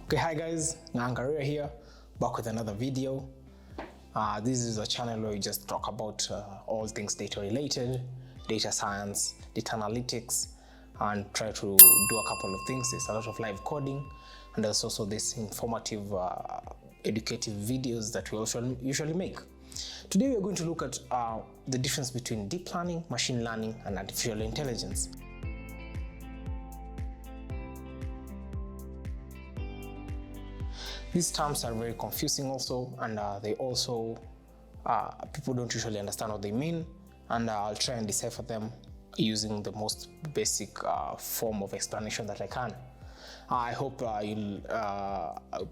Okay, hi guys, Ngangaria here, back with another video. This is a channel where we just talk about all things data related, data science, data analytics, and try to do a couple of things. There's a lot of live coding, and there's also this informative, educative videos that we also usually make. Today we are going to look at the difference between deep learning, machine learning, and artificial intelligence. These terms are very confusing also, and they also, people don't usually understand what they mean, and I'll try and decipher them using the most basic form of explanation that I can. I hope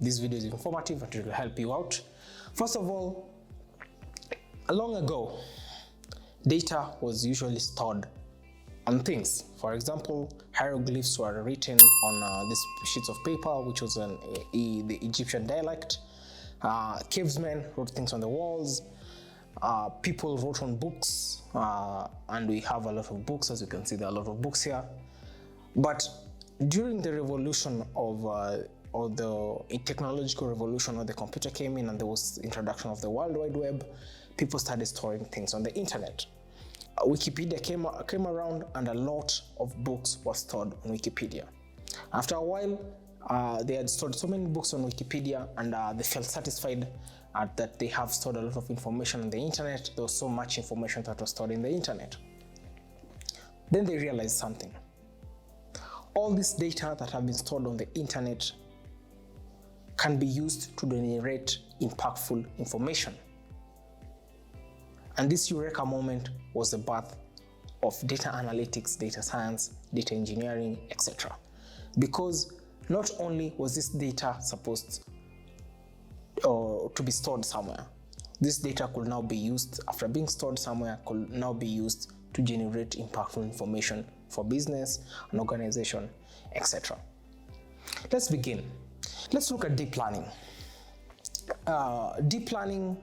this video is informative and it will help you out. First of all, long ago, data was usually stored on things. For example, hieroglyphs were written on these sheets of paper, which was the Egyptian dialect. Cavemen wrote things on the walls. People wrote on books, and we have a lot of books. As you can see, there are a lot of books here. But during the revolution of or the technological revolution, where the computer came in and there was introduction of the World Wide Web, people started storing things on the internet. Wikipedia came around, and a lot of books were stored on Wikipedia. After a while, they had stored so many books on Wikipedia, and they felt satisfied that they have stored a lot of information on the internet. There was so much information that was stored in the internet. Then they realized something. All this data that have been stored on the internet can be used to generate impactful information. And this eureka moment was the birth of data analytics, data science, data engineering, etc. Because not only was this data supposed to be stored somewhere, this data could now be used, after being stored somewhere, could now be used to generate impactful information for business, an organization, etc. Let's begin. Let's look at deep learning. Deep learning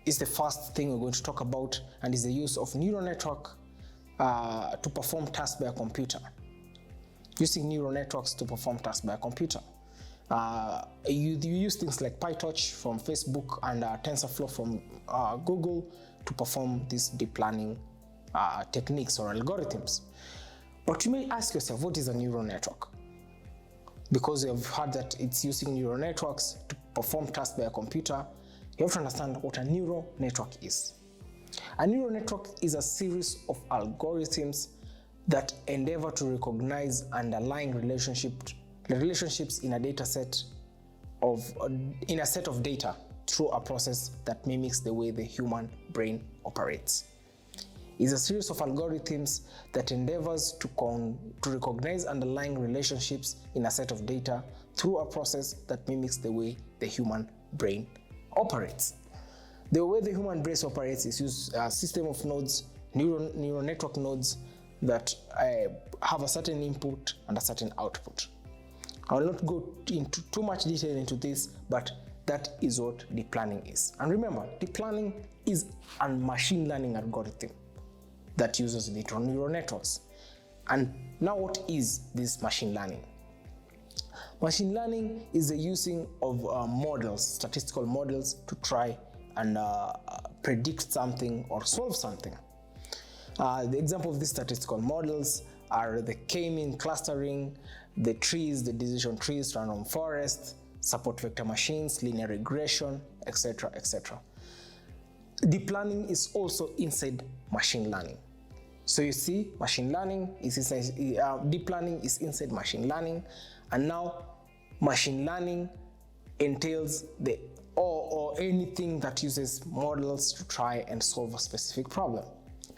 is the first thing we're going to talk about, and is the use of neural network to perform tasks by a computer. Using neural networks to perform tasks by a computer. You use things like PyTorch from Facebook and TensorFlow from Google to perform these deep learning techniques or algorithms. But you may ask yourself, what is a neural network? Because you have heard that it's using neural networks to perform tasks by a computer, you have to understand what a neural network is. A neural network is a series of algorithms that endeavor to recognize underlying relationships in a data set in a set of data through a process that mimics the way the human brain operates. It's a series of algorithms that endeavors to recognize underlying relationships in a set of data through a process that mimics the way the human brain operates. The way the human brain operates is use a system of nodes, neural network nodes that have a certain input and a certain output. I will not go into too much detail into this, but that is what deep learning is. And remember, deep learning is a machine learning algorithm that uses neural networks. And now what is this machine learning? Machine learning is the using of models, statistical models, to try and predict something or solve something. The example of these statistical models are the K-mean clustering, the trees, the decision trees, random forest, support vector machines, linear regression, etc., etc. Deep learning is also inside machine learning. So you see, machine learning is inside, deep learning is inside machine learning, and now machine learning entails or anything that uses models to try and solve a specific problem.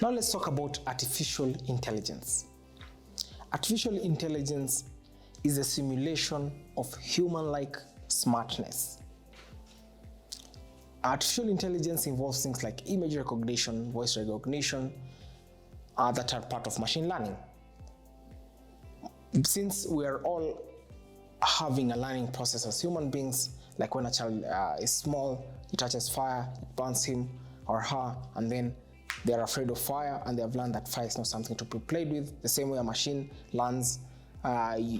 Now let's talk about artificial intelligence. Artificial intelligence is a simulation of human-like smartness. Artificial intelligence involves things like image recognition, voice recognition, that are part of machine learning. Since we are all having a learning process as human beings, like when a child is small, he touches fire, it burns him or her, and then they're afraid of fire, and they have learned that fire is not something to be played with. The same way a machine learns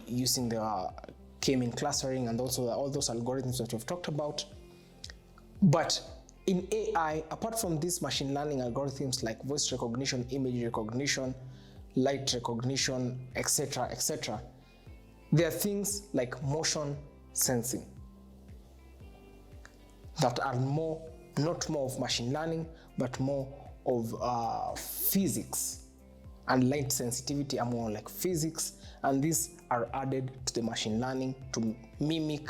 using the K-mean clustering, and also all those algorithms that we've talked about. But in AI, apart from these machine learning algorithms like voice recognition, image recognition, light recognition, etc., etc., there are things like motion sensing that are not more of machine learning, but more of physics, and light sensitivity are more like physics, and these are added to the machine learning to mimic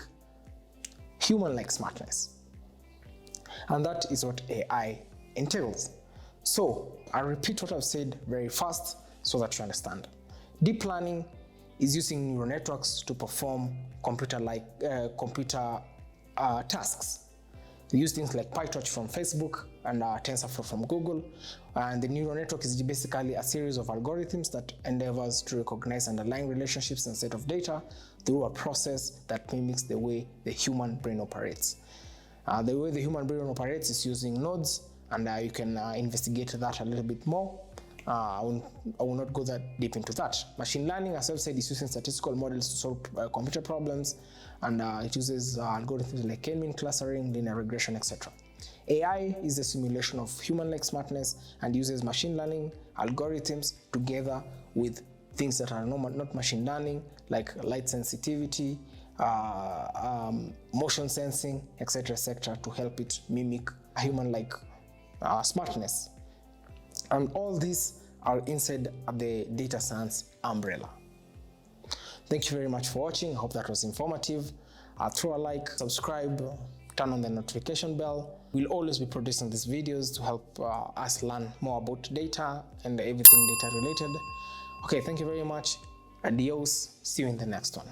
human-like smartness. And that is what AI entails. So I'll repeat what I've said very fast so that you understand. Deep learning is using neural networks to perform computer tasks. We use things like PyTorch from Facebook and TensorFlow from Google. And the neural network is basically a series of algorithms that endeavors to recognize underlying relationships and set of data through a process that mimics the way the human brain operates. The way the human brain operates is using nodes, and you can investigate that a little bit more. I will not go that deep into that. Machine learning, as I've said, is using statistical models to solve computer problems, and it uses algorithms like K-mean clustering, linear regression, etc. AI is the simulation of human-like smartness and uses machine learning algorithms together with things that are not machine learning, like light sensitivity, motion sensing, etc., to help it mimic a human-like smartness. And all these are inside the data science umbrella. Thank you very much for watching. I hope that was informative. Throw a like, subscribe, turn on the notification bell. We'll always be producing these videos to help us learn more about data and everything data related. Okay, thank you very much. Adios. See you in the next one.